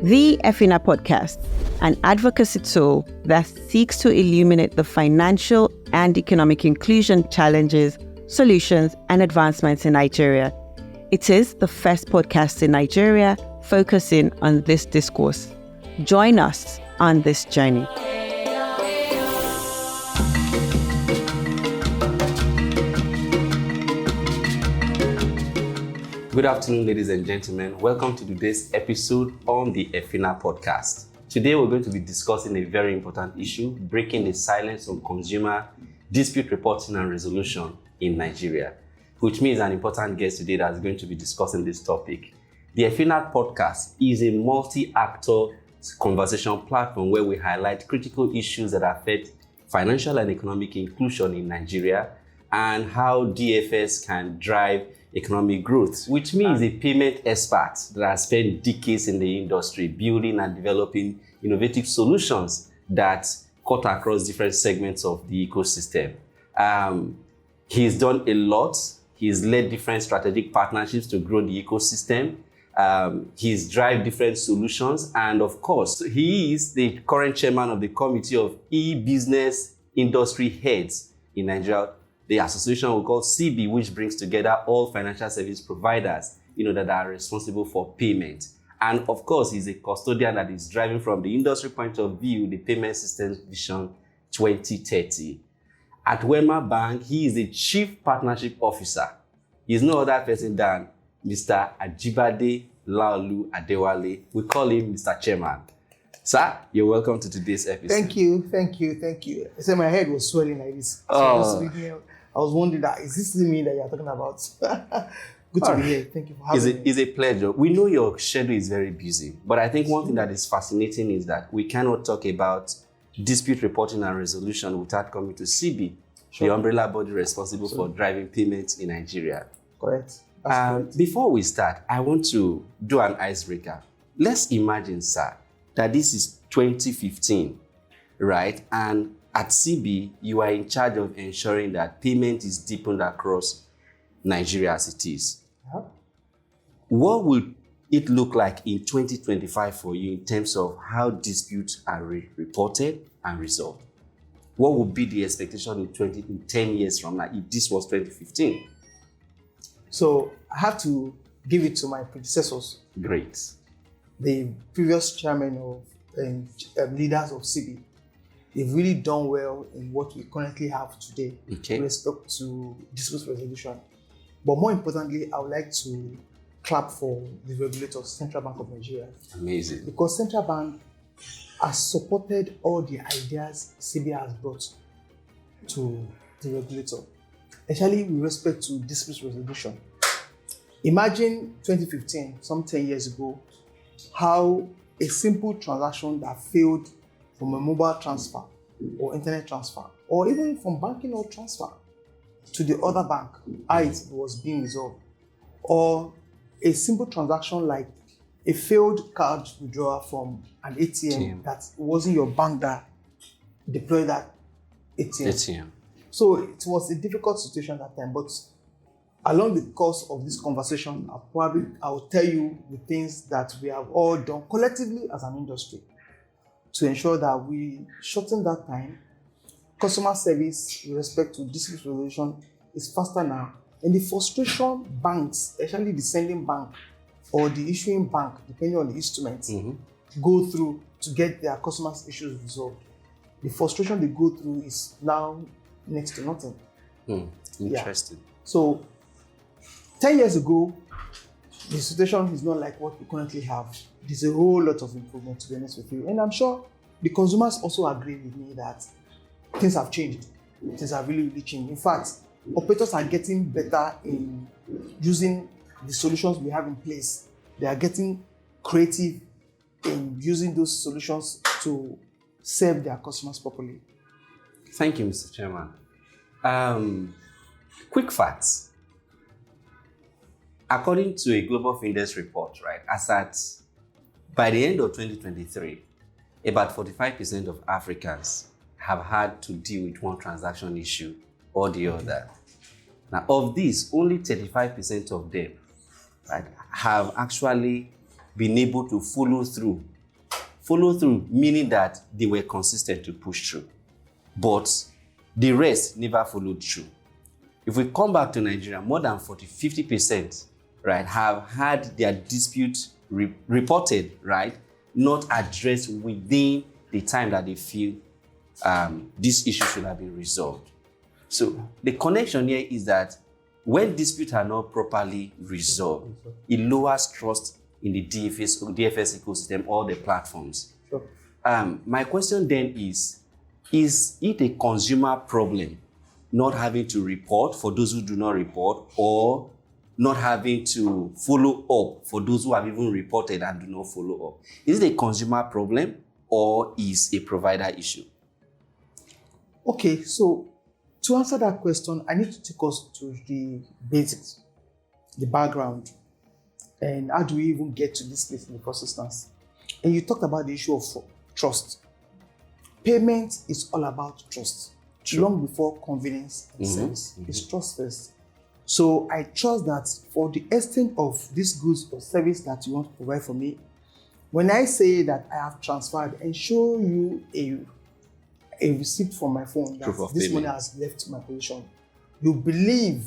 The EFINA podcast, an advocacy tool that seeks to illuminate the financial and economic inclusion challenges, solutions, and advancements in Nigeria. It is the first podcast in Nigeria focusing on this discourse. Join us on this journey. Good afternoon, ladies and gentlemen. Welcome to today's episode on the EFINA podcast. Today, we're going to be discussing a very important issue, breaking the silence on consumer dispute reporting and resolution in Nigeria, which means an important guest today that's going to be discussing this topic. The EFINA podcast is a multi-actor conversation platform where we highlight critical issues that affect financial and economic inclusion in Nigeria and how DFS can drive economic growth, which means a payment expert that has spent decades in the industry building and developing innovative solutions that cut across different segments of the ecosystem. He's done a lot. He's led different strategic partnerships to grow the ecosystem. He's driven different solutions. And of course, he is the current chairman of the Committee of E-Business Industry Heads in Nigeria, the association we call CeBIH, which brings together all financial service providers, that are responsible for payment. And of course, he's a custodian that is driving from the industry point of view, the Payment Systems Vision 2030. At WEMA Bank, he is the Chief Partnership Officer. He's no other person than Mr. Ajibade Laolu-Adewale. We call him Mr. Chairman. Sir, you're welcome to today's episode. Thank you. I said my head was swelling like this. I was wondering is this the me that you're talking about? Good to be here. Thank you for having me. It's a pleasure. We know your schedule is very busy, but I think one thing that is fascinating is that we cannot talk about dispute reporting and resolution without coming to CeBIH, the umbrella body responsible for driving payments in Nigeria. Correct. Correct. Before we start, I want to do an icebreaker. Let's imagine, sir, that this is 2015, right? And at CeBIH, you are in charge of ensuring that payment is deepened across Nigeria as it is. Yeah. What will it look like in 2025 for you in terms of how disputes are reported and resolved? What would be the expectation in 10 years from now if this was 2015? So I have to give it to my predecessors. Great. The previous chairman of leaders of CeBIH. They've really done well in what we currently have today with respect to dispute resolution. But more importantly, I would like to clap for the regulator, Central Bank of Nigeria. Amazing. Because Central Bank has supported all the ideas CeBIH has brought to the regulator, especially with respect to dispute resolution. Imagine 2015, some 10 years ago, how a simple transaction that failed from a mobile transfer or internet transfer, or even from banking or transfer to the other bank, how it was being resolved. Or a simple transaction like a failed card withdrawal from an ATM that wasn't your bank that deployed that ATM. So it was a difficult situation at that time, but along the course of this conversation, I will tell you the things that we have all done collectively as an industry to ensure that we shorten that time. Customer service with respect to dispute resolution is faster now. And the frustration banks, especially the sending bank or the issuing bank, depending on the instruments, go through to get their customers' issues resolved. The frustration they go through is now next to nothing. Interesting. Yeah. So 10 years ago, the situation is not like what we currently have. There's a whole lot of improvement, to be honest with you. And I'm sure the consumers also agree with me that things have changed. Things have really, really changed. In fact, operators are getting better in using the solutions we have in place. They are getting creative in using those solutions to serve their customers properly. Thank you, Mr. Chairman. Quick facts. According to a Global FinTechs report, right, by the end of 2023, about 45% of Africans have had to deal with one transaction issue or the other. Now, of these, only 35% of them, right, have actually been able to follow through. Follow through, meaning that they were consistent to push through. But the rest never followed through. If we come back to Nigeria, more than 50%, right, have had their dispute reported, right, not addressed within the time that they feel this issue should have been resolved. So the connection here is that when disputes are not properly resolved, it lowers trust in the DFS ecosystem or the platforms. Sure. My question then is it a consumer problem not having to report for those who do not report, or not having to follow up for those who have even reported and do not follow up? Is it a consumer problem or is a provider issue? Okay, so to answer that question, I need to take us to the basics, the background, and how do we even get to this place in the first instance. And you talked about the issue of trust. Payment is all about trust. True. Long before convenience and service. It's trust first. So I trust that for the extent of this goods or service that you want to provide for me, when I say that I have transferred and show you a receipt from my phone that this money has left my position, you believe,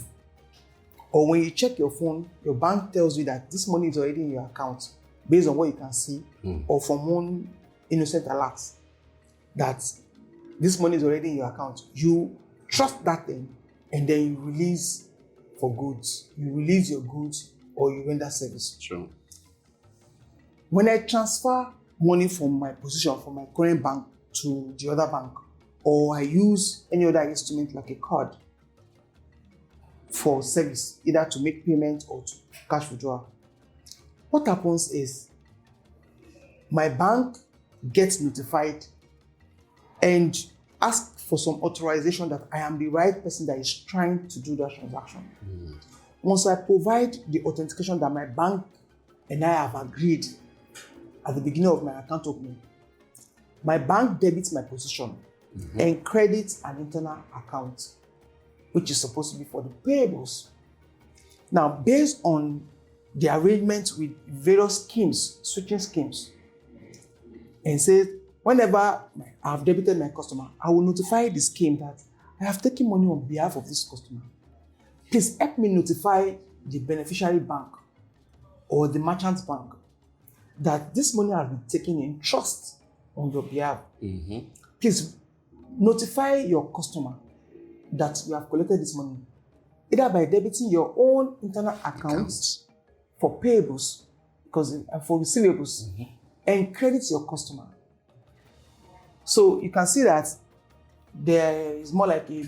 or when you check your phone, your bank tells you that this money is already in your account based on what you can see, or from one innocent alert that this money is already in your account. You trust that thing, and then you release for goods. You release your goods or you render service. True. When I transfer money from my position, from my current bank to the other bank, or I use any other instrument like a card for service, either to make payment or to cash withdrawal, what happens is my bank gets notified and ask for some authorization that I am the right person that is trying to do that transaction. Once I provide the authentication that my bank and I have agreed at the beginning of my account opening, my bank debits my position and credits an internal account, which is supposed to be for the payables. Now, based on the arrangement with various schemes, switching schemes, and says, whenever I have debited my customer, I will notify the scheme that I have taken money on behalf of this customer. Please help me notify the beneficiary bank or the merchant bank that this money has been taken in trust on your behalf. Please notify your customer that you have collected this money, either by debiting your own internal accounts for payables, because for receivables, and credit your customer. So you can see that there is more like a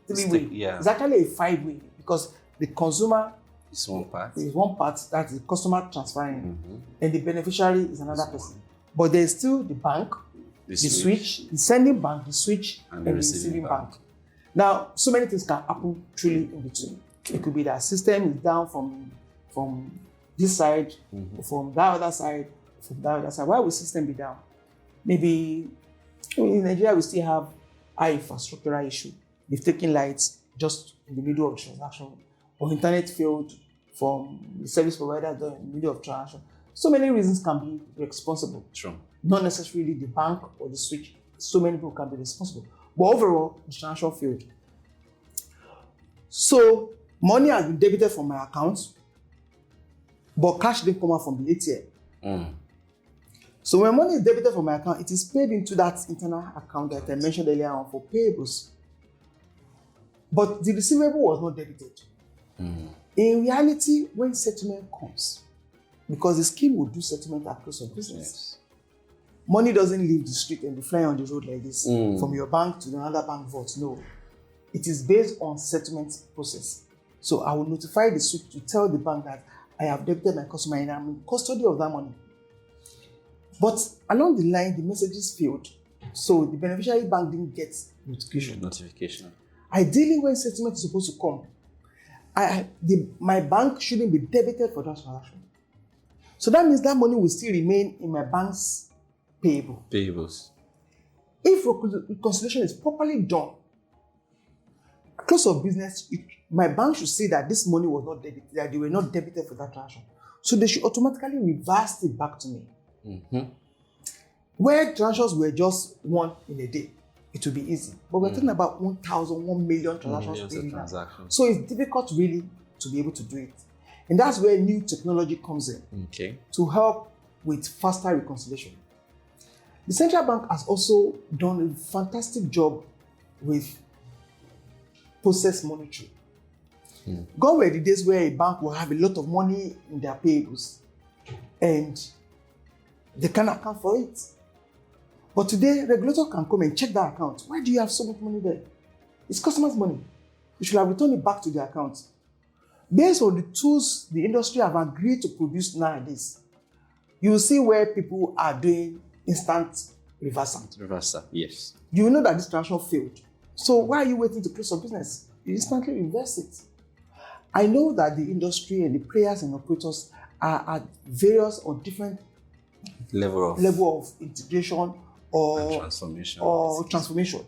three-way. Yeah. It's actually a 5-way, because the consumer is one part. Is one part, that the customer transferring, and the beneficiary is another person. But there's still the bank, the switch, the sending bank, the switch, and the receiving bank. Now, so many things can happen truly in between. It could be that system is down from this side, from that other side, from that other side. Why would system be down? Maybe in Nigeria we still have high infrastructural issue. They've taken lights just in the middle of the transaction, or internet failed from the service provider in the middle of transaction. So many reasons can be responsible. True. Not necessarily the bank or the switch. So many people can be responsible. But overall, the transaction failed. So money has been debited from my account, but cash didn't come out from the ATM. So when money is debited from my account, it is paid into that internal account that I mentioned earlier on for payables. But the receivable was not debited. In reality, when settlement comes, because the scheme will do settlement at close of business, money doesn't leave the street and be flying on the road like this from your bank to another bank vault. No, it is based on settlement process. So I will notify the switch to tell the bank that I have debited my customer and I'm in custody of that money. But along the line, the messages failed. So the beneficiary bank didn't get notification. Ideally, when settlement is supposed to come, my bank shouldn't be debited for that transaction. So that means that money will still remain in my bank's payables. If reconciliation is properly done, close of business, my bank should say that this money was not debited, that they were not debited for that transaction. So they should automatically reverse it back to me. Where transactions were just one in a day, it will be easy. But we're talking about 1,000, 1 million transactions daily. So it's difficult really to be able to do it. And that's where new technology comes in to help with faster reconciliation. The central bank has also done a fantastic job with process monitoring. Gone were the days where a bank will have a lot of money in their payables and they can't account for it. But today, regulator can come and check that account. Why do you have so much money there? It's customers' money. You should have returned it back to the account. Based on the tools the industry have agreed to produce nowadays, you will see where people are doing instant reversal. Reversal, yes. You will know that this transaction failed. So why are you waiting to close your business? You instantly reverse it. I know that the industry and the players and operators are at various or different level of integration or transformation.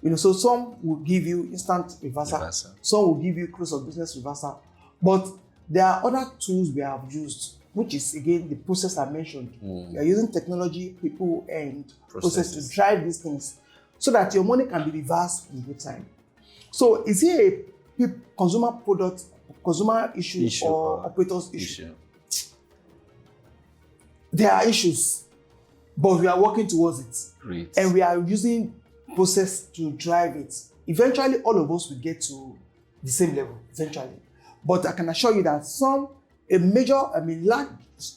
You know, so some will give you instant reversal. Some will give you close of business reversal. But there are other tools we have used, which is again the process I mentioned. We are using technology, people, and process to drive these things so that your money can be reversed in good time. So is it a consumer product, consumer issue or operator's issue? There are issues, but we are working towards it. Great. And we are using process to drive it. Eventually, all of us will get to the same level, eventually. But I can assure you that large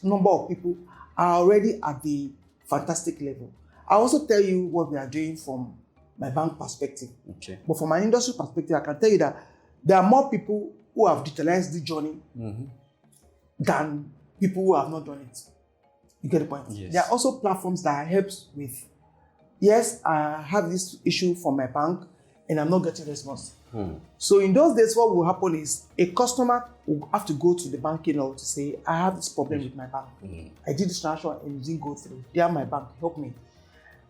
number of people are already at the fantastic level. I also tell you what we are doing from my bank perspective. Okay. But from an industry perspective, I can tell you that there are more people who have digitalized the journey than people who have not done it. You get the point? Yes. There are also platforms that helps with, yes, I have this issue from my bank and I'm not getting response. So in those days, what will happen is a customer will have to go to the banking hall to say, I have this problem with my bank. I did this transaction and it didn't go through. They are my bank, help me.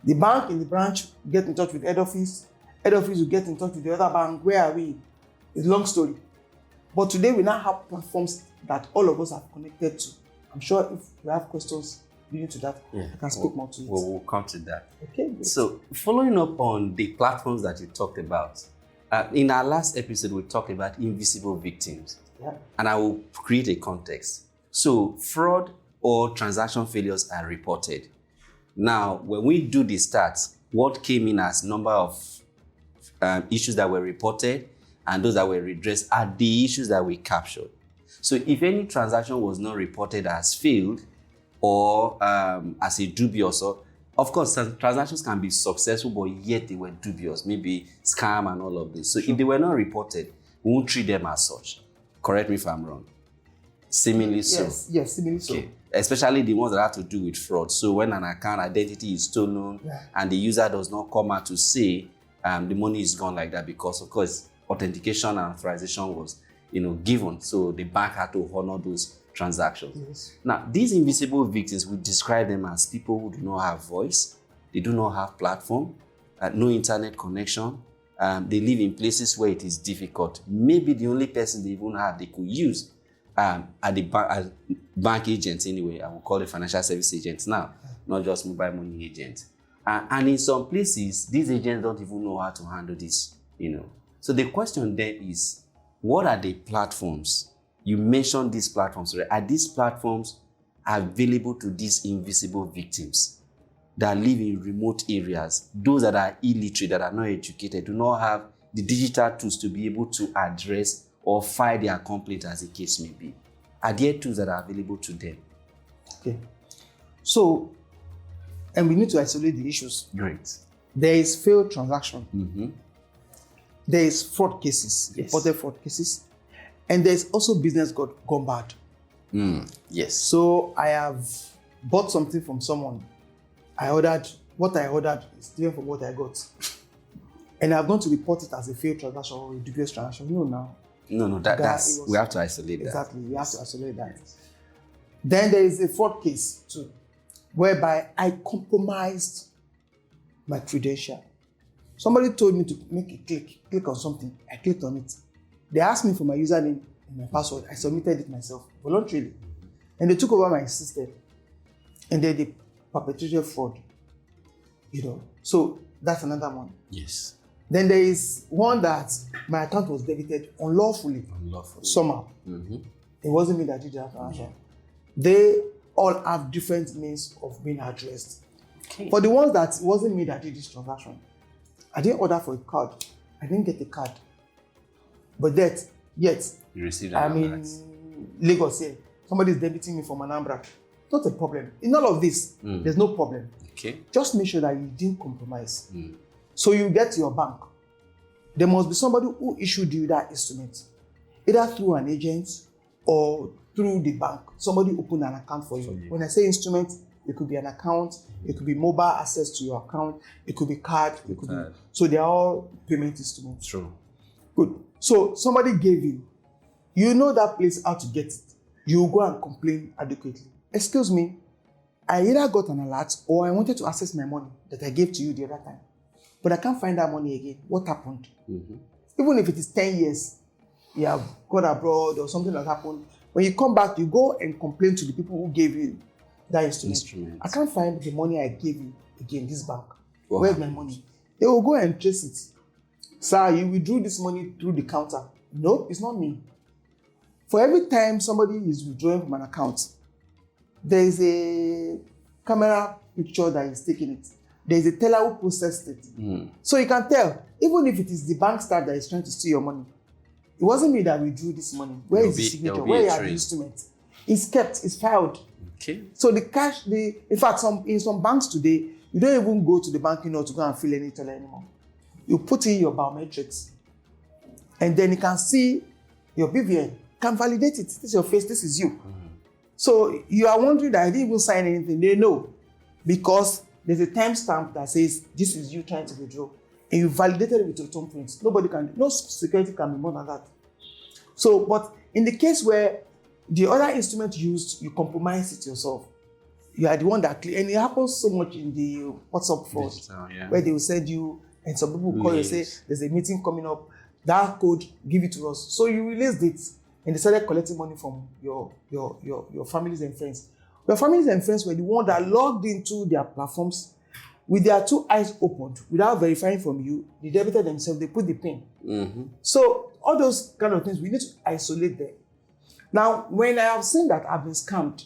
The bank in the branch get in touch with head office. Head office will get in touch with the other bank. Where are we? It's a long story. But today we now have platforms that all of us are connected to. I'm sure if you have questions leading to that, I can speak more to it. We'll come to that. Okay. Great. So following up on the platforms that you talked about, in our last episode, we talked about invisible victims. Yeah. And I will create a context. So fraud or transaction failures are reported. Now, when we do the stats, what came in as number of issues that were reported and those that were redressed are the issues that we captured. So if any transaction was not reported as failed or as a dubious, or of course, transactions can be successful, but yet they were dubious, maybe scam and all of this. So if they were not reported, we won't treat them as such. Correct me if I'm wrong. Seemingly so. Yes, seemingly so. Okay. Especially the ones that have to do with fraud. So when an account identity is stolen and the user does not come out to say the money is gone like that, because of course authentication and authorization was given. So the bank had to honor those transactions. Yes. Now, these invisible victims, we describe them as people who do not have voice, they do not have platform, no internet connection, they live in places where it is difficult. Maybe the only person they even have they could use are the bank agents anyway. I will call it financial service agents now, not just mobile money agents. And in some places, these agents don't even know how to handle this, So the question then is, what are the platforms? You mentioned these platforms, right? Are these platforms available to these invisible victims that live in remote areas, those that are illiterate, that are not educated, do not have the digital tools to be able to address or file their complaint as the case may be? Are there tools that are available to them? Okay. So, and we need to isolate the issues. Great. There is failed transaction. There is fraud cases, reported fraud cases. And there's also business gone bad. Yes. So I have bought something from someone. What I ordered is different from what I got. And I'm going to report it as a failed transaction or a dubious transaction. No, we have to isolate that. Exactly, we have to isolate that. Then there is a fraud case too, whereby I compromised my credential. Somebody told me to make a click on something. I clicked on it. They asked me for my username and my password. I submitted it myself voluntarily. and they took over my system, and then they perpetrated fraud. So that's another one. Yes. Then there is one that my account was debited unlawfully. Somehow. It wasn't me that did that transaction. They all have different means of being addressed. Okay. For the ones that it wasn't me that did this transaction, I didn't order for a card. I didn't get a card. But yet, you received I'm in Lagos here. Somebody is debiting me from Anambra. Not a problem. In all of this, there's no problem. Okay. Just make sure that you didn't compromise. So you get to your bank. There must be somebody who issued you that instrument, either through an agent or through the bank. Somebody opened an account for you. When I say instrument, it could be an account, it could be mobile access to your account, it could be card, it could be. So they are all payment instruments. True. Good. So somebody gave you, you know that place how to get it. You go and complain adequately. Excuse me, I either got an alert or I wanted to access my money that I gave to you the other time, but I can't find that money again. What happened? Even if it is 10 years, you have gone abroad or something that happened. When you come back, you go and complain to the people who gave you that instrument. I can't find the money I gave you again, this bank. Where's my money? They will go and trace it. Sir, you withdrew this money through the counter. No, it's not me. For every time somebody is withdrawing from an account, there is a camera picture that is taking it. There is a teller who processed it. So you can tell, even if it is the bank staff that is trying to steal your money, it wasn't me that withdrew this money. Where is the signature? Where are the instruments? It's kept, it's filed. Okay. So the cash, in fact, in some banks today, you don't even go to the bank to go and fill any teller anymore. You put in your biometrics, and then you can see your BVN, can validate it. This is your face, this is you. So you are wondering that I didn't even sign anything. They know, because there's a timestamp that says this is you trying to withdraw, and you validated it with your thumbprint. No security can be more than that. So, but in the case where the other instrument used, you compromise it yourself. You are the one that, and it happens so much in the WhatsApp fraud, where they will send you, and some people will call you and say, there's a meeting coming up, that code, give it to us. So you released it, and they started collecting money from your families and friends. Your families and friends were the ones that logged into their platforms with their two eyes opened, without verifying from you. They debited themselves, they put the pin. So all those kind of things, we need to isolate them. Now, when I have seen that I've been scammed,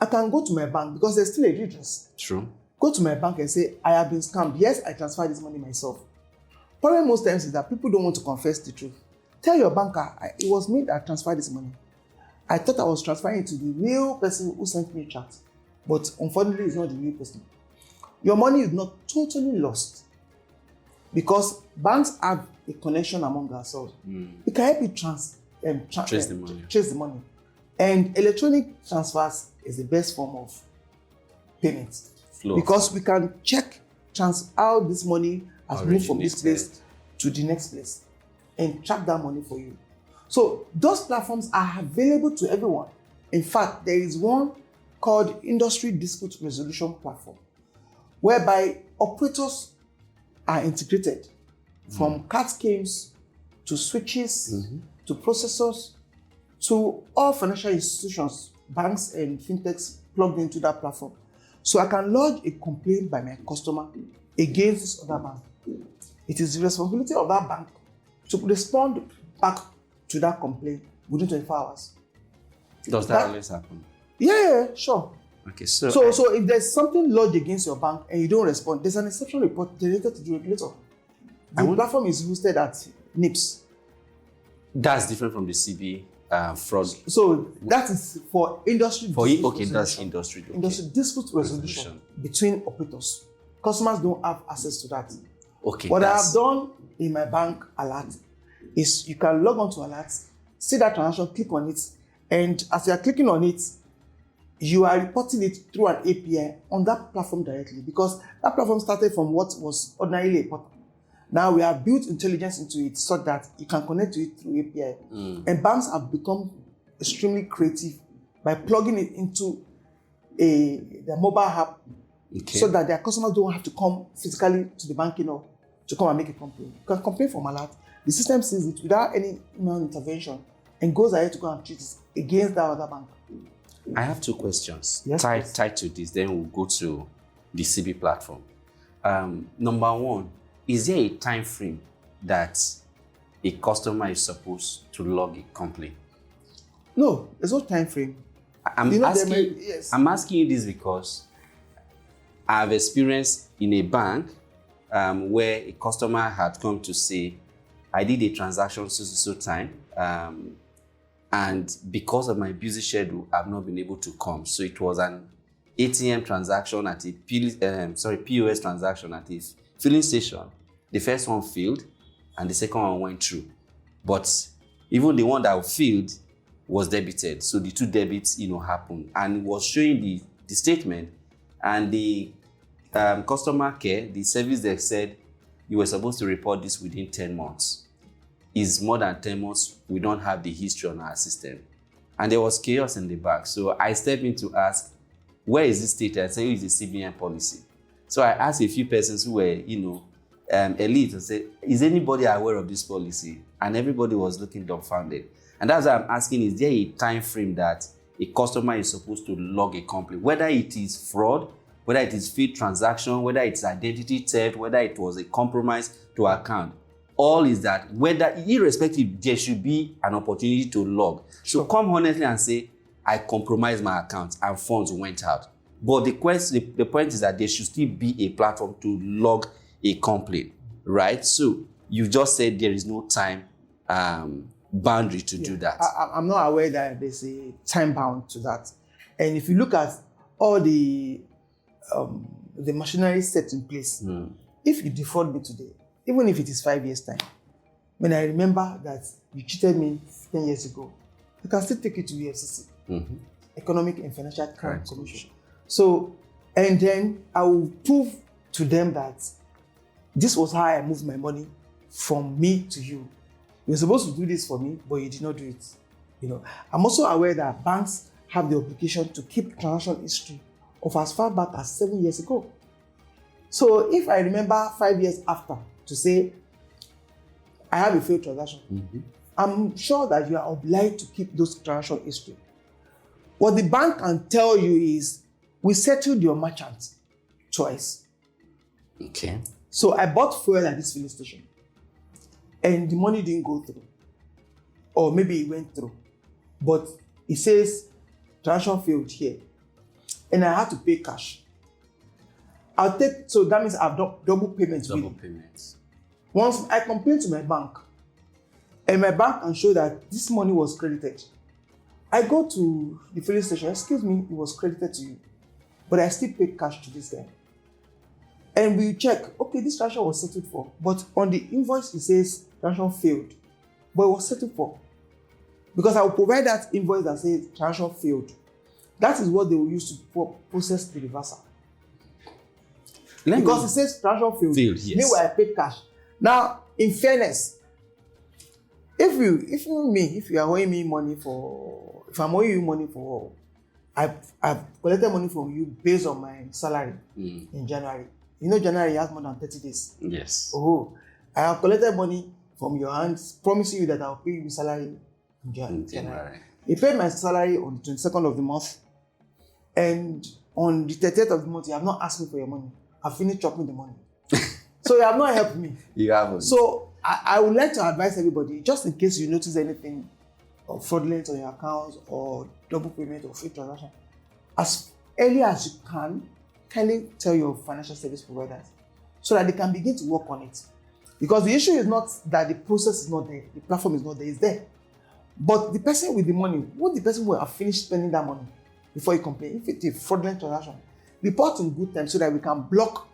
I can go to my bank, because there's still a redress. True. Go to my bank and say, I have been scammed. Yes, I transferred this money myself. Problem most times is that people don't want to confess the truth. Tell your banker, it was me that transferred this money. I thought I was transferring it to the real person who sent me a chat, but unfortunately, it's not the real person. Your money is not totally lost, because banks have a connection among ourselves. We can help you trace the money. And electronic transfers is the best form of payment, because we can check how this money has moved from this place to the next place and track that money for you. So those platforms are available to everyone. In fact, there is one called Industry Dispute Resolution Platform, whereby operators are integrated from card schemes to switches to processors to all financial institutions, banks and fintechs plugged into that platform. So I can lodge a complaint by my customer against this other bank. It is the responsibility of that bank to respond back to that complaint within 24 hours. Does that always happen? Yeah, sure. Okay, so if there's something lodged against your bank and you don't respond, there's an exception report generated to the regulator. The platform is hosted at NIPS. That's different from the CB fraud. So that is for industry dispute resolution. That's industry. Okay. Industry dispute resolution between operators. Customers don't have access to that. Okay. What I have done in my bank alert is you can log on to alert, see that transaction, click on it, and as you are clicking on it, you are reporting it through an API on that platform directly, because that platform started from what was ordinarily a portal. Now we have built intelligence into it so that you can connect to it through API. And banks have become extremely creative by plugging it into their mobile app, so that their customers don't have to come physically to the bank, to come and make a complaint. You can complain from alert. The system sees it without any human intervention and goes ahead to go and treat it against that other bank. I have two questions Yes, tied to this. Then we'll go to the CB platform. Number one, is there a time frame that a customer is supposed to log a complaint? No, there's no time frame. I'm yes. asking you this because I've experienced in a bank where a customer had come to say, I did a transaction so time, and because of my busy schedule, I've not been able to come. So it was an ATM transaction at a POS transaction at a filling station. The first one failed, and the second one went through. But even the one that failed was debited. So the two debits, happened, and it was showing the statement, and the customer care, the service desk said you were supposed to report this within 10 months. Is more than 10 months, we don't have the history on our system. And there was chaos in the back. So I stepped in to ask, where is this stated? I said, it's the CBN policy. So I asked a few persons who were, elite, and said, is anybody aware of this policy? And everybody was looking dumbfounded. And that's why I'm asking, is there a time frame that a customer is supposed to log a complaint? Whether it is fraud, whether it is failed transaction, whether it's identity theft, whether it was a compromise to account. All is that, whether, irrespective, there should be an opportunity to log. So come honestly and say, I compromised my account and funds went out. But the point is that there should still be a platform to log a complaint, right? So you just said there is no time boundary to do that. I'm not aware that there's a time bound to that. And if you look at all the machinery set in place, if you default me today, even if it is 5 years' time, when I remember that you cheated me 10 years ago, I can still take it to EFCC, Economic and Financial Crime Commission. So, and then I will prove to them that this was how I moved my money from me to you. You're supposed to do this for me, but you did not do it. I'm also aware that banks have the obligation to keep transaction history of as far back as 7 years ago. So if I remember 5 years after to say, I have a failed transaction, I'm sure that you are obliged to keep those transaction history. What the bank can tell you is, we settled your merchant twice. Okay. So I bought fuel at this filling station, and the money didn't go through. Or maybe it went through, but it says transaction failed here, and I had to pay cash. So that means I've done double payments. Once I complain to my bank, and my bank can show that this money was credited, I go to the filling station, excuse me, it was credited to you, but I still paid cash to this guy. And we check, okay, this transaction was settled for, but on the invoice it says transaction failed, but it was settled for. Because I will provide that invoice that says transaction failed. That is what they will use to process the reversal. Because it says transaction failed. Yes. Meanwhile, I paid cash. Now, in fairness, if you are owing me money if I'm owing you money for, I've collected money from you based on my salary in January. January has more than 30 days. Yes. I have collected money from your hands, promising you that I'll pay you salary in January. You paid my salary on the 22nd of the month, and on the 30th of the month, you have not asked me for your money. I've finished chopping the money. So you have not helped me. You haven't. So I would like to advise everybody, just in case you notice anything of fraudulent on your accounts or double payment or fake transaction, as early as you can, kindly tell your financial service providers so that they can begin to work on it. Because the issue is not that the process is not there, the platform is not there, it's there. But the person with the money, the person will have finished spending that money before you complain. If it's a fraudulent transaction, report in good time so that we can block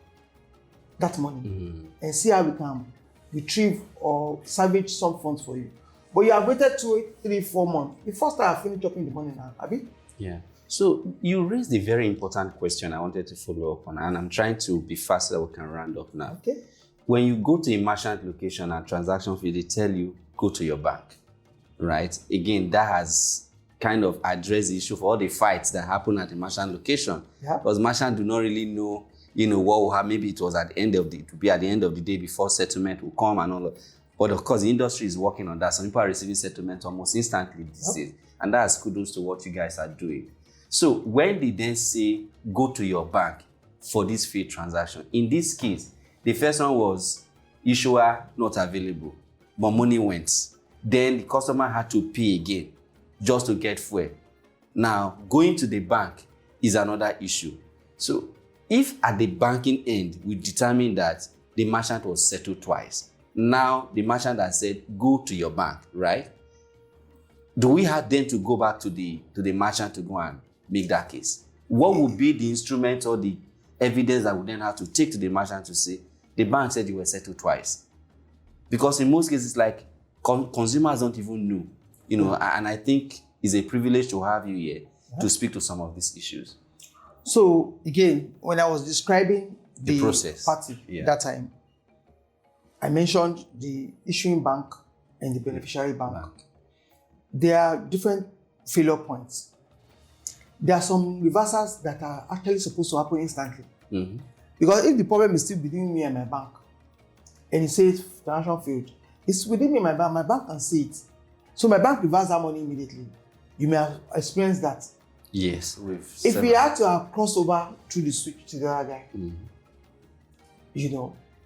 that money and see how we can retrieve or salvage some funds for you. But you have waited 2, 3, 4 months. The first time I finished chopping the money now, Abi? Yeah. So you raised a very important question I wanted to follow up on, and I'm trying to be fast so that we can round up now. Okay. When you go to a merchant location and transaction fee, they tell you, go to your bank, right? Again, that has kind of addressed the issue for all the fights that happen at the merchant location. Yeah. Because merchants do not really know, what will happen. Maybe it was at the end of it would be at the end of the day before settlement will come and all of. But of course, the industry is working on that. Some people are receiving settlement almost instantly these days. And that's kudos to what you guys are doing. So when they then say, go to your bank for this failed transaction, in this case, the first one was issuer not available, but money went. Then the customer had to pay again just to get fuel. Now, going to the bank is another issue. So if at the banking end, we determine that the merchant was settled twice, now the merchant has said, go to your bank, right? Do we have then to go back to the merchant to go and make that case? What would be the instrument or the evidence that we then have to take to the merchant to say, the bank said you were settled twice? Because in most cases, like consumers don't even know, and I think it's a privilege to have you here to speak to some of these issues. So again, when I was describing the process party that time, I mentioned the issuing bank and the beneficiary bank. There are different failure points. There are some reversals that are actually supposed to happen instantly. Mm-hmm. Because if the problem is still between me and my bank, and it says transaction failed, it's within me and my bank can see it. So my bank reverses that money immediately. You may have experienced that. Yes. If we had to have crossed over through the switch to the other guy,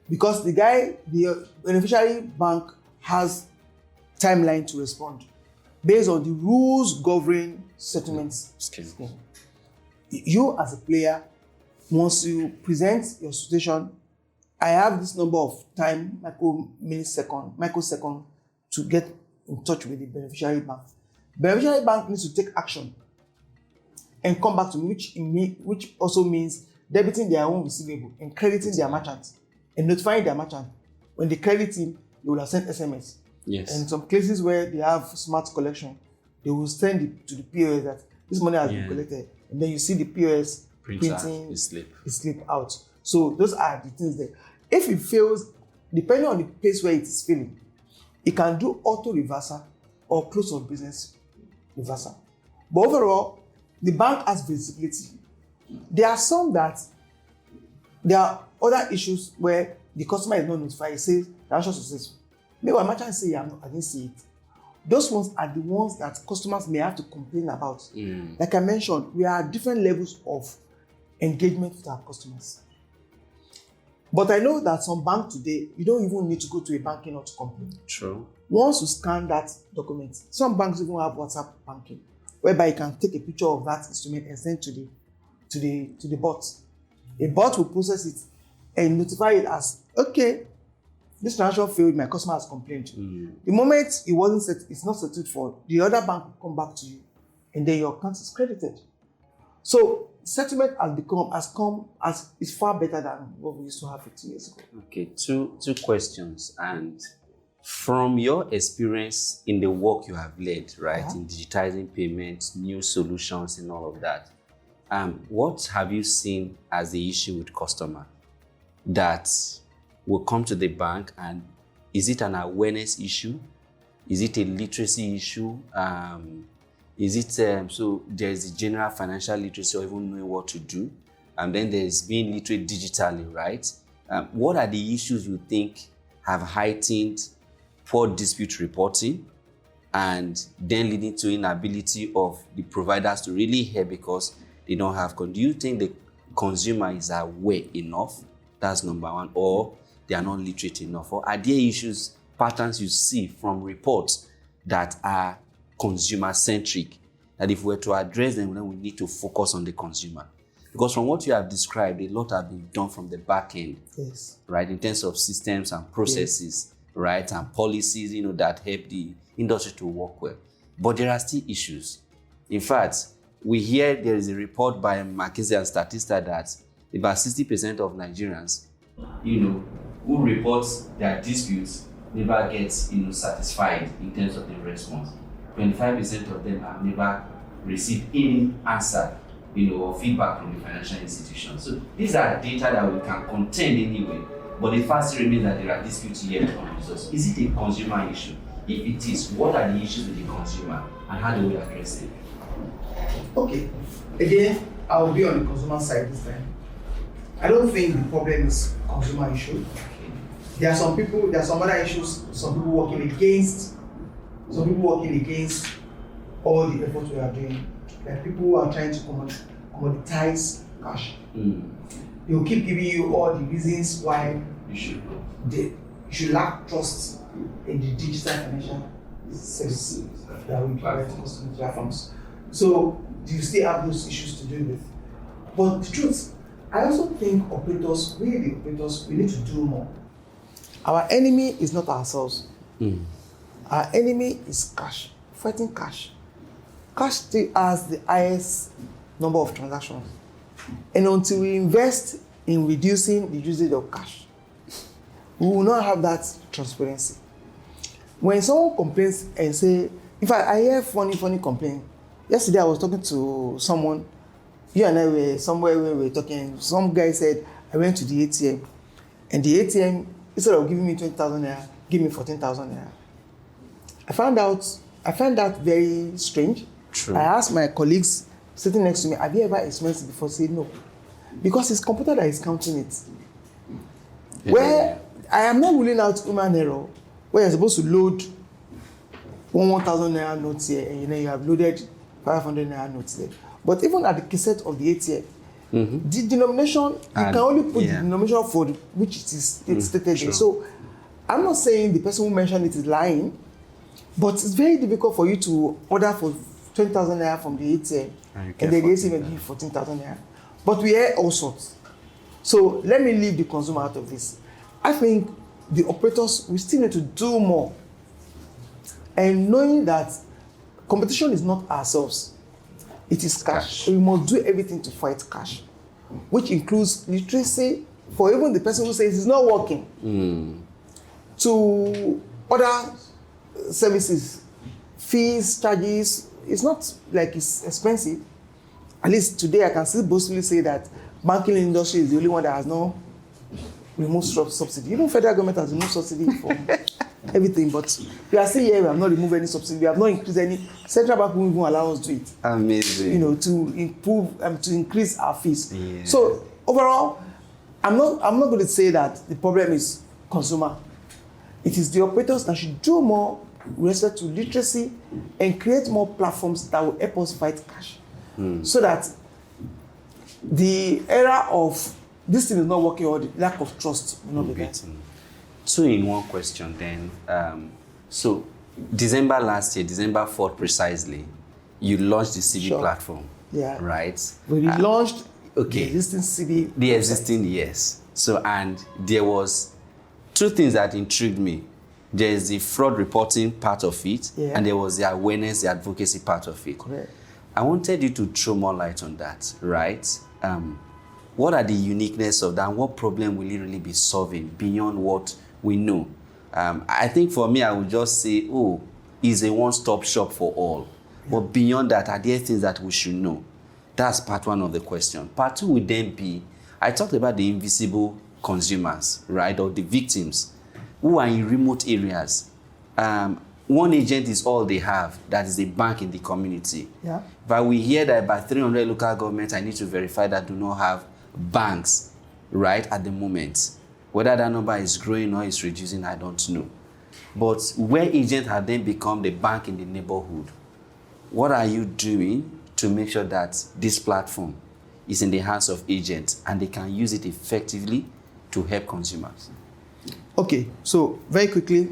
because the beneficiary bank has timeline to respond based on the rules governing settlements scheme. You as a player, once you present your situation, I have this number of time, microsecond, to get in touch with the beneficiary bank. Beneficiary bank needs to take action and come back to me, which also means debiting their own receivable and crediting their merchant and notifying their merchant. When they credit him, they will have sent SMS. Yes. And in some cases where they have smart collection, they will send it to the POS that this money has been collected. And then you see the POS printing his slip out. So those are the things there. If it fails, depending on the place where it is failing, it can do auto reversal or close of business reversal. But overall, the bank has visibility. There are some that there are other issues where the customer is not notified. It says transaction successful. Maybe a merchant say I didn't see it. Those ones are the ones that customers may have to complain about. Like I mentioned, we are at different levels of engagement with our customers. But I know that some banks today, you don't even need to go to a bank in order to complain. True. Once you scan that document, some banks even have WhatsApp banking, whereby you can take a picture of that instrument and send to the bot. A bot will process it and notify it as, okay, this transaction failed, my customer has complained. The moment it wasn't set, it's not settled for, the other bank will come back to you and then your account is credited. So settlement is far better than what we used to have 15 years ago. Okay, two questions. And from your experience in the work you have led, right, in digitizing payments, new solutions and all of that, what have you seen as the issue with customer that will come to the bank, and is it an awareness issue? Is it a literacy issue? Is it so there's a general financial literacy or even knowing what to do, and then there's being literate digitally, right? What are the issues you think have heightened poor dispute reporting and then leading to inability of the providers to really help because they don't have? Do you think the consumer is aware enough? That's number one. Or they are not literate enough? Or are there issues, patterns you see from reports that are consumer-centric, that if we were to address them, then we need to focus on the consumer? Because from what you have described, a lot have been done from the back end, right, in terms of systems and processes, right, and policies, that help the industry to work well. But there are still issues. In fact, we hear there is a report by McKinsey and Statista that about 60% of Nigerians, who report their disputes never get, satisfied in terms of the response. 25% of them have never received any answer, or feedback from the financial institution. So these are data that we can contend anyway, but the fact still remains that there are disputes yet unresolved. Is it a consumer issue? If it is, what are the issues with the consumer and how do we address it? Okay, again, I will be on the consumer side this time. I don't think the problem is consumer issue. There are some other issues, some people working against all the efforts we are doing like people who are trying to commoditize cash. They will keep giving you all the reasons why you should lack trust in the digital financial services that we provide to customer platforms. So you still have those issues to deal with. But the truth, I also think operators, we need to do more. Our enemy is not ourselves. Our enemy is cash, fighting cash. Cash still has the highest number of transactions. And until we invest in reducing the usage of cash, we will not have that transparency. When someone complains and say, in fact, I hear funny complaint. Yesterday I was talking to someone, you and I were somewhere where we were talking, some guy said, I went to the ATM, and the ATM, instead of giving me 20,000 naira, give me 14,000 naira. I found that very strange. True. I asked my colleagues sitting next to me, have you ever experienced it before? Say no. Because it's computer that is counting it. Yeah. Where I am not ruling out human error, where you're supposed to load 1,000 naira notes here, and you have loaded 500 naira notes there. But even at the cassette of the ATM, the denomination, you can only put the denomination for which it is stated in. So I'm not saying the person who mentioned it is lying, but it's very difficult for you to order for 20,000 naira from the ATM and then the ATM will give you 14,000 naira. But we hear all sorts. So let me leave the consumer out of this. I think the operators, we still need to do more. And knowing that competition is not ourselves, it is cash. We must do everything to fight cash, which includes literacy for even the person who says it's not working, to other services, fees, charges. It's not like it's expensive. At least today I can still boastfully say that banking industry is the only one that has not removed subsidy. Even federal government has removed subsidy from everything, but we are still here. We have not removed any subsidy. We have not increased any. Central Bank won't even allow us to do it. Amazing. To improve to increase our fees. Yeah. So overall, I'm not going to say that the problem is consumer. It is the operators that should do more with respect to literacy and create more platforms that will help us fight cash, so that the era of this thing is not working or the lack of trust will not be there. Two in one question then. So December last year, December 4th precisely, you launched the CeBIH platform. Yeah. Right? We launched the existing CeBIH. The existing, yes. So, and there was two things that intrigued me. There is the fraud reporting part of it, and there was the awareness, the advocacy part of it. Correct. I wanted you to throw more light on that, right? What are the uniqueness of that? What problem will it really be solving beyond what we know? I think for me, I would just say, it's a one-stop shop for all. Yeah. But beyond that, are there things that we should know? That's part one of the question. Part two would then be, I talked about the invisible consumers, right? Or the victims who are in remote areas. One agent is all they have. That is a bank in the community. Yeah. But we hear that by 300 local governments, I need to verify that do not have banks, right, at the moment. Whether that number is growing or is reducing, I don't know. But where agents have then become the bank in the neighborhood, what are you doing to make sure that this platform is in the hands of agents and they can use it effectively to help consumers? Okay, so very quickly,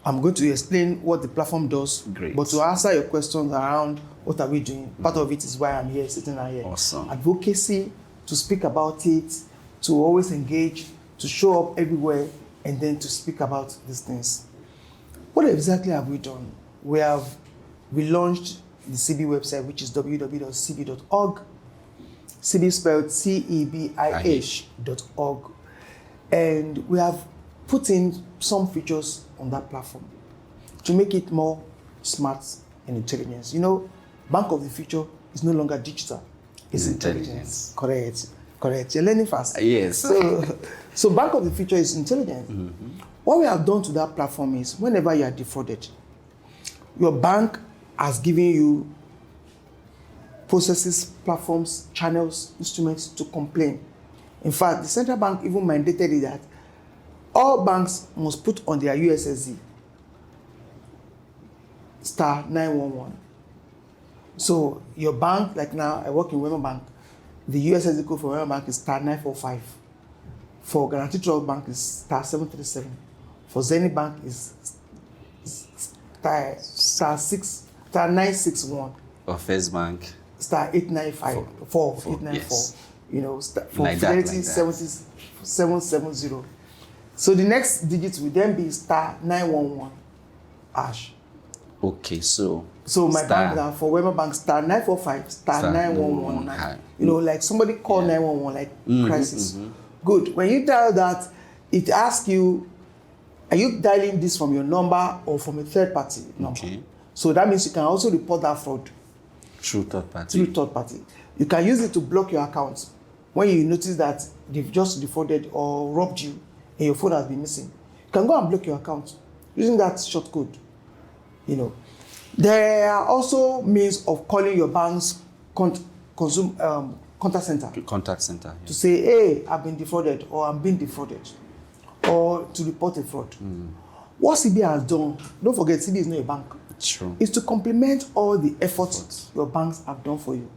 I'm going to explain what the platform does. Great. But to answer your questions around what are we doing, part of it is why I'm here, sitting here. Awesome. Advocacy, to speak about it, to always engage, to show up everywhere, and then to speak about these things. What exactly have we done? We launched the CeBIH website, which is www.cebih.org. CeBIH spelled CeBIH.org. And we have put in some features on that platform to make it more smart and intelligent. Bank of the future is no longer digital. It's intelligence. Correct. You're learning fast. Yes. So Bank of the future is intelligent. Mm-hmm. What we have done to that platform is whenever you are defrauded, your bank has given you processes, platforms, channels, instruments to complain. In fact, the central bank even mandated it that all banks must put on their USSD *911 So your bank, like now, I work in WEMA Bank. The USSD code for WEMA Bank is *945. For Guarantee Trust Bank is *737. For Zenith Bank is *961. Or First Bank. *895. 894. Yes. You know, for like Fidelity, that. 770. So the next digit will then be *911 #. Okay, so My bank now for WEMA Bank *945 *9119. You know, like somebody call 911, like crisis. Good. When you dial that, it asks you, are you dialing this from your number or from a third party number? Okay. So that means you can also report that fraud through third party. You can use it to block your account when you notice that they've just defrauded or robbed you and your phone has been missing. You can go and block your account using that short code. You know, there are also means of calling your bank's contact center. Contact center. Yeah. To say, hey, I've been defrauded or I'm being defrauded, or to report a fraud. What CeBIH has done, don't forget, CeBIH is not a bank. True. Is to complement all the efforts your banks have done for you.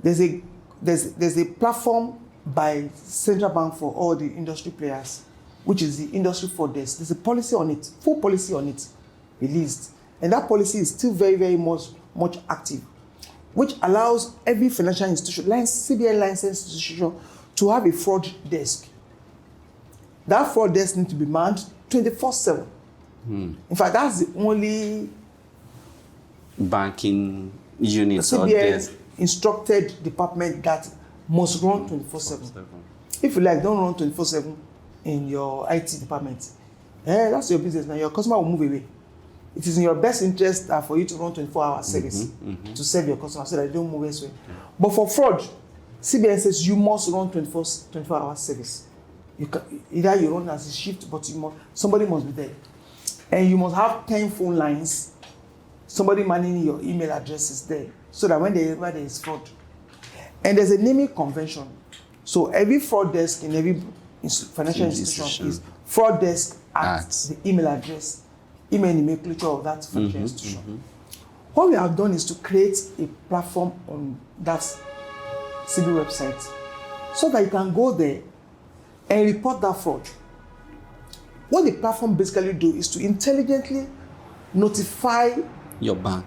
There's a platform by Central Bank for all the industry players, which is the industry fraud desk. There's a policy on it, full policy on it, released. And that policy is still very, very much active, which allows every financial institution, CeBIH licensed institution, to have a fraud desk. That fraud desk needs to be manned 24/7. In fact, that's the only banking unit CeBIH instructed department that must run 24/7. If you like, don't run 24/7 in your IT department. That's your business now. Your customer will move away. It is in your best interest for you to run 24-hour service to serve your customer so that they don't move elsewhere. But for fraud, CeBIH says you must run 24-hour service. Either you run as a shift, but somebody must be there. And you must have 10 phone lines, somebody managing your email addresses there, so that when there is fraud. And there's a naming convention. So every fraud desk in every financial institution is fraud desk at the email address, email nomenclature of that financial institution. What we have done is to create a platform on that CeBIH website so that you can go there and report that fraud. What the platform basically do is to intelligently notify your bank,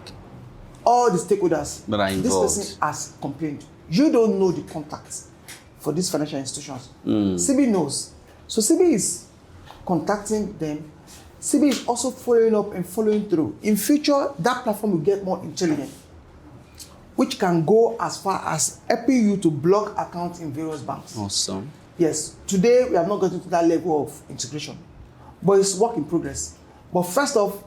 all the stakeholders that are involved. This person has complained. You don't know the contacts for these financial institutions. CeBIH knows. So CeBIH is contacting them. CeBIH is also following up and following through. In future, that platform will get more intelligent, which can go as far as helping you to block accounts in various banks. Awesome. Yes, today we have not gotten to that level of integration, but it's work in progress. But first off,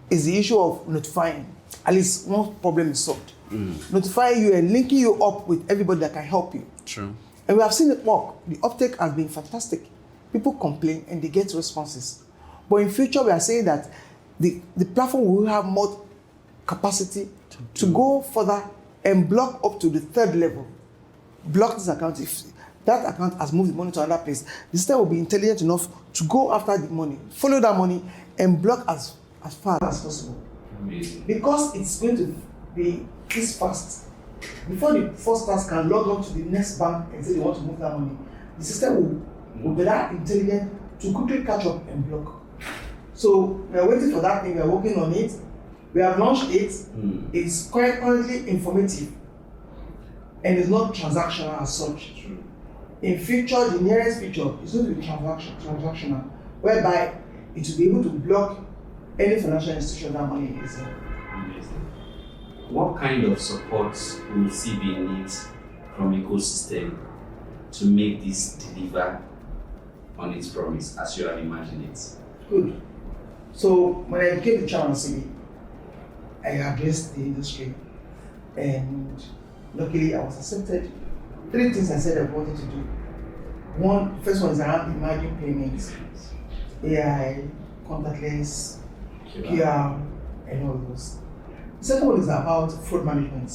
is the issue of notifying. At least one problem is solved. Notifying you and linking you up with everybody that can help you. True. And we have seen it work. The uptake has been fantastic. People complain and they get responses. But in future, we are saying that the platform will have more capacity to go further and block up to the third level. Block this account. If that account has moved the money to another place, the system will be intelligent enough to go after the money, follow that money, and block as far as possible. Amazing. Because it's going to be this fast. Before the fraudsters can log on to the next bank and say they want to move that money, the system will be that intelligent to quickly catch up and block. So we are waiting for that thing. We are working on it. We have launched it. It's currently informative and it's not transactional as such. True. In future, the nearest future is going to be transactional, whereby it will be able to block any financial institution that money is in. Amazing. What kind of support will CeBIH need from ecosystem to make this deliver on its promise, as you have imagined it? Good. So when I became the chairman of CeBIH, I addressed the industry, and luckily I was accepted. 3 things I said I wanted to do. The first one is around emerging payments, AI, contactless, QR, and all those. The second one is about fraud management.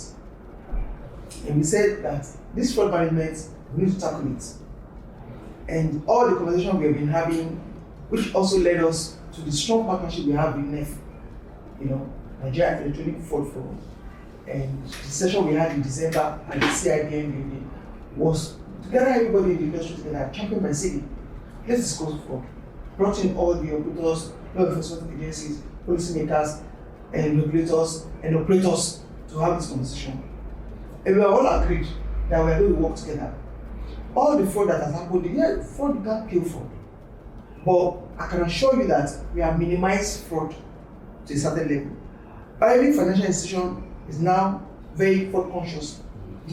And we said that this fraud management, we need to tackle it. And all the conversation we have been having, which also led us to the strong partnership we have with NEF, Nigeria Electronic Fraud Forum, And the session we had in December at the CIBM building was to gather everybody in the industry together, championed by CeBIH. Let's discuss fraud. Brought in all the operators, law enforcement agencies, policymakers, and regulators and operators to have this conversation. And we are all agreed that we are going to work together. All the fraud that has happened, fraud you can't kill fraud. But I can assure you that we have minimized fraud to a certain level. Every financial institution is now very fraud conscious.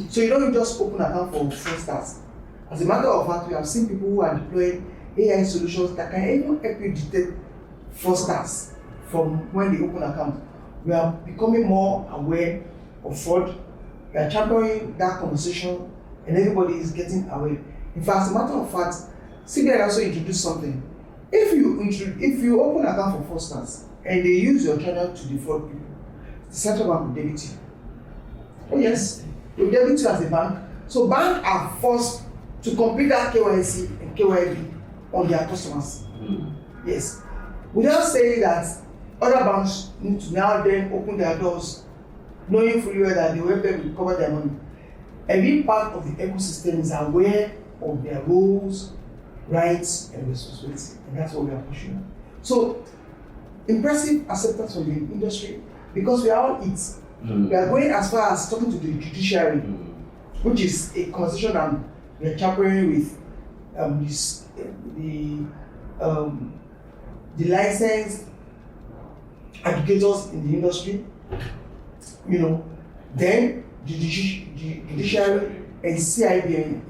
So you don't just open an account for fraudsters. As a matter of fact, we have seen people who are deploying AI solutions that can even help you detect fraudsters from when they open account. We are becoming more aware of fraud. We are championing that conversation, and everybody is getting aware. In fact, as a matter of fact, CeBIH also introduced something. If you open an account for fraudsters and they use your channel to defraud people, the central bank will debit you. Oh yes, they will debit you as a bank. So banks are forced to complete that KYC and KYB on their customers. Yes, without saying that other banks need to now then open their doors, knowing fully well that they will help them recover their money. Every part of the ecosystem is aware of their roles, rights, and responsibilities, and that's what we are pushing. So, impressive acceptance from the industry because we are all it. We are going as far as talking to the judiciary, which is a conversation and we are championing with the licensed educators in the industry, then the judiciary and CIBM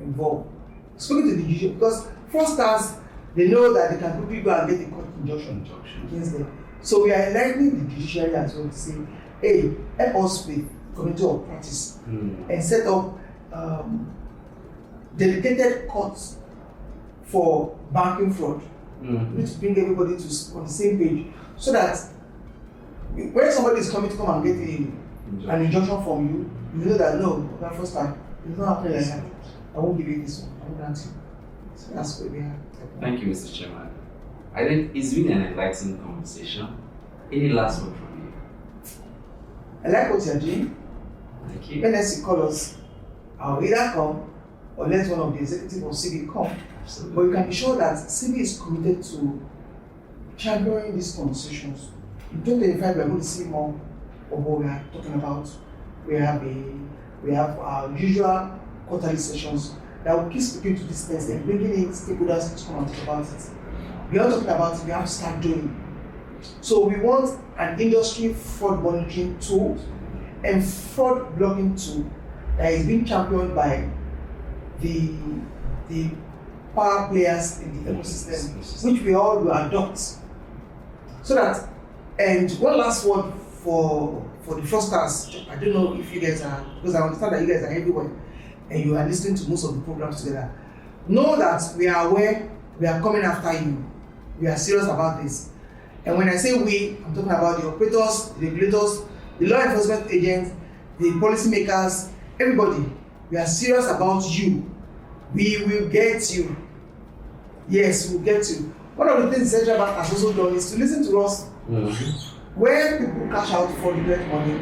involved. Speaking to the judiciary, because fraudsters, they know that they can quickly go and get a court injunction against them. So we are enlightening the judiciary as well to say, hey, help us with community of practice and set up dedicated courts for banking fraud. We need to bring everybody on the same page so that when somebody is coming to come and get an injunction from you, you know that no, that first time, it's not happening like that. I won't give you this one, I won't grant you. So that's what we have. Thank you, Mr. Chairman. I think it's been an enlightening conversation. Any last word from you? I like what you're doing. Thank you. When you call us, I'll either come or let one of the executives of CeBIH come. Absolutely. But you can be sure that CeBIH is committed to championing these conversations. In 2025, we are going to see more of what we are talking about. We have our usual quarterly sessions that will keep speaking to these things and bringing in stakeholders to come and talk about it. Beyond talking about it, we have to start doing. So we want an industry fraud monitoring tool and fraud blocking tool that is being championed by the power players in the ecosystem, which we all will adopt. So that, and one last word for the fraudsters. I don't know if you guys are, because I understand that you guys are everywhere and you are listening to most of the programs together. Know that we are aware, we are coming after you. We are serious about this. And when I say we, I'm talking about the operators, the regulators, the law enforcement agents, the policymakers, everybody. We are serious about you. We will get you. Yes, we will get you. One of the things the central bank has also done is to listen to us. When people cash out fraudulent money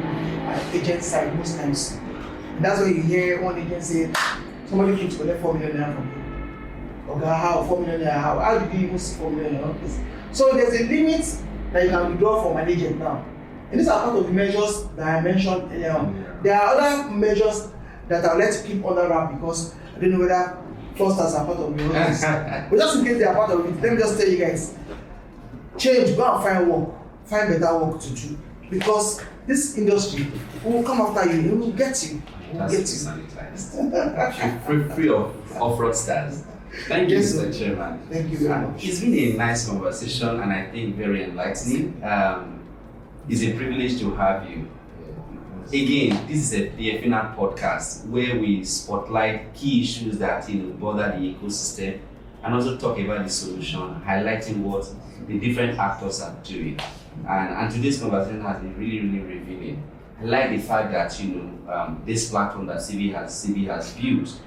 at agent side most times, and that's when you hear one agent say, somebody came to collect 4 million naira from you. Okay, how 4 million naira? How did you even see 4 million naira? So there's a limit that you can withdraw from an agent now. And these are part of the measures that I mentioned earlier on. There are other measures that I'll let you keep under wrap because I don't know whether fraudsters are part of the rules. But just in case they are part of it, let me just tell you guys, change, go and find work, find better work to do. Because this industry will come after you, it will get you. It will get you. Sanitized. Free of fraudsters. Thank you, Mr. Chairman. Thank you very much. It's been a nice conversation and I think very enlightening. It's a privilege to have you. Again, this is the EFINA podcast where we spotlight key issues that bother the ecosystem and also talk about the solution, highlighting what the different actors are doing. And today's conversation has been really, really revealing. I like the fact that this platform that CeBIH has built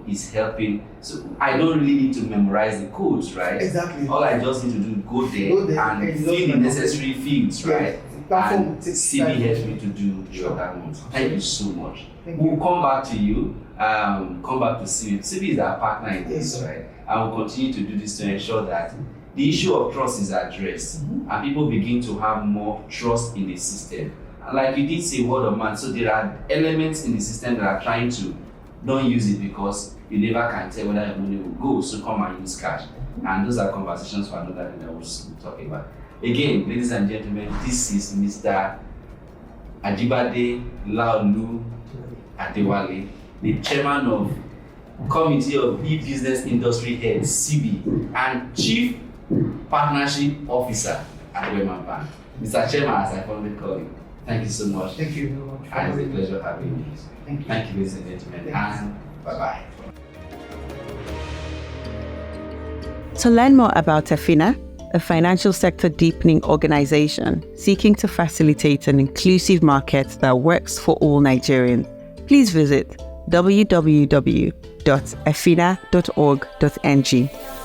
is helping. So I don't really need to memorize the codes, right? Exactly. All I just need to do is go there and fill the necessary fields, right? platform and will take CeBIH helped time. me to do the other ones. Thank you so much. Thank We'll you. come back to you, come back to CeBIH. CeBIH is our partner in this, Yes. right? And we'll continue to do this to ensure that the issue of trust is addressed and people begin to have more trust in the system. And like you did say, word of mouth, so there are elements in the system that are trying to don't use it because you never can tell whether your money will go, so come and use cash. And those are conversations for another thing that we'll talk about. Again, ladies and gentlemen, this is Mr. Ajibade Laolu-Adewale, the chairman of Committee of E-Business Industry Heads, CeBIH, and Chief Partnership Officer at WEMA Bank. Mr. Chairman, as I formally call you, thank you so much. Thank you very much. And it's a pleasure having you. Thank you. Thank you, ladies and gentlemen, and bye-bye. To learn more about EFINA, a financial sector deepening organization seeking to facilitate an inclusive market that works for all Nigerians, please visit www.efina.org.ng.